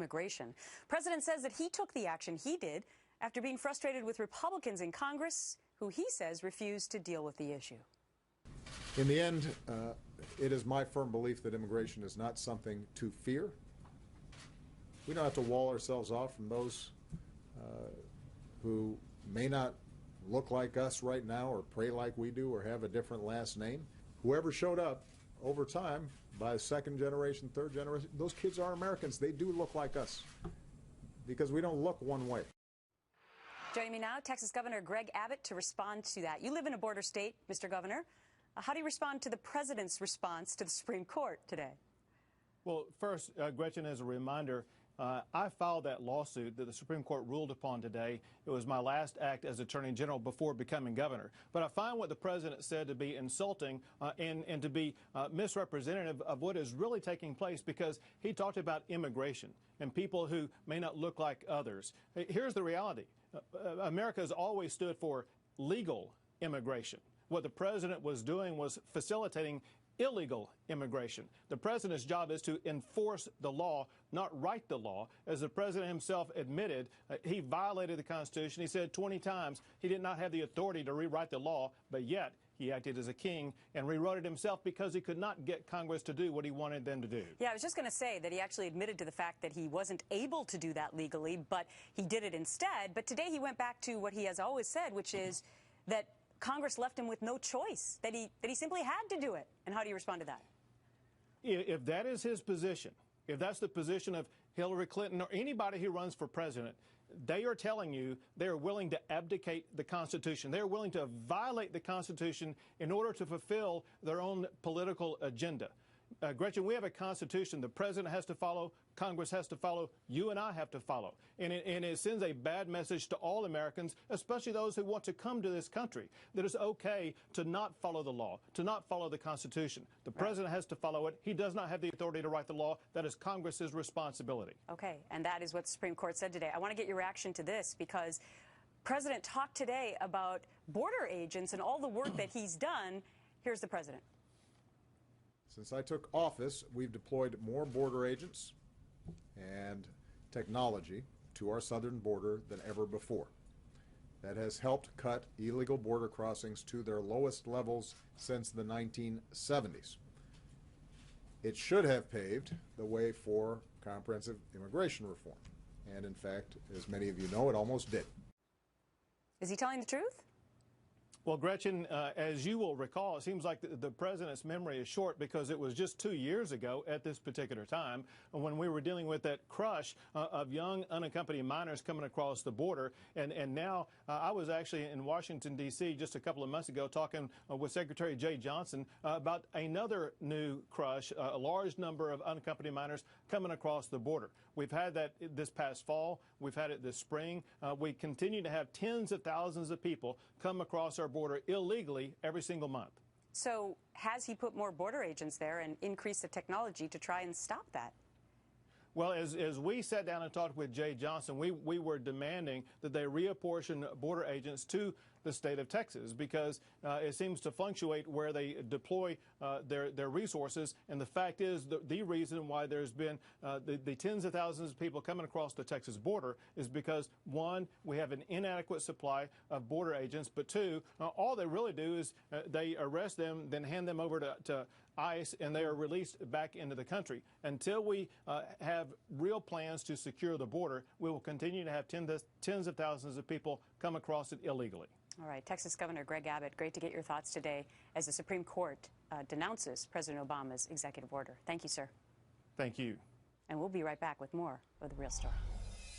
Immigration. President says that he took the action he did after being frustrated with Republicans in Congress who he says refused to deal with the issue. In the end, it is my firm belief that immigration is not something to fear. We don't have to wall ourselves off from those who may not look like us right now or pray like we do or have a different last name. Whoever showed up over time, by second generation, third generation, those kids are Americans. They do look like us because we don't look one way. Joining me now, Texas Governor Greg Abbott to respond to that. You live in a border state, Mr. Governor. How do you respond to the president's response to the Supreme Court today? Well, first, Gretchen, as a reminder, I filed that lawsuit that the Supreme Court ruled upon today. It was my last act as Attorney General before becoming governor. But I find what the president said to be insulting and to be misrepresentative of what is really taking place, because he talked about immigration and people who may not look like others. Here's the reality. America has always stood for legal immigration. What the president was doing was facilitating illegal immigration. The president's job is to enforce the law, not write the law. As the president himself admitted, he violated the Constitution. He said 20 times he did not have the authority to rewrite the law, but yet he acted as a king and rewrote it himself because he could not get Congress to do what he wanted them to do. Yeah, I was just going to say that he actually admitted to the fact that he wasn't able to do that legally, but he did it instead. But today he went back to what he has always said, which is that Congress left him with no choice, that he simply had to do it. And how do you respond to that? If that is his position, if that's the position of Hillary Clinton or anybody who runs for president, they are telling you they are willing to abdicate the Constitution. They are willing to violate the Constitution in order to fulfill their own political agenda. Gretchen, we have a Constitution the president has to follow, Congress has to follow, you and I have to follow. And it sends a bad message to all Americans, especially those who want to come to this country, that it's okay to not follow the law, to not follow the Constitution. The president has to follow it. He does not have the authority to write the law. That is Congress's responsibility. Okay, and that is what the Supreme Court said today. I want to get your reaction to this, because President talked today about border agents and all the work that he's done. Here's the president. Since I took office, we've deployed more border agents and technology to our southern border than ever before. That has helped cut illegal border crossings to their lowest levels since the 1970s. It should have paved the way for comprehensive immigration reform. And in fact, as many of you know, it almost did. Is he telling the truth? Well, Gretchen, as you will recall, it seems like the president's memory is short, because it was just 2 years ago at this particular time when we were dealing with that crush of young unaccompanied minors coming across the border. And now I was actually in Washington, D.C. just a couple of months ago talking with Secretary Jay Johnson about another new crush, a large number of unaccompanied minors coming across the border. We've had that this past fall. We've had it this spring. We continue to have tens of thousands of people come across our border illegally every single month. So has he put more border agents there and increased the technology to try and stop that? Well, as we sat down and talked with Jay Johnson, we were demanding that they reapportion border agents to the state of Texas, because it seems to fluctuate where they deploy their resources. And the fact is, the reason why there's been the tens of thousands of people coming across the Texas border is because, one, we have an inadequate supply of border agents, but two, all they really do is they arrest them, then hand them over to ICE, and they are released back into the country. Until we have real plans to secure the border, we will continue to have tens of thousands of people come across it illegally. All right, Texas Governor Greg Abbott, great to get your thoughts today as the Supreme Court denounces President Obama's executive order. Thank you, sir. Thank you. And we'll be right back with more of The Real Story.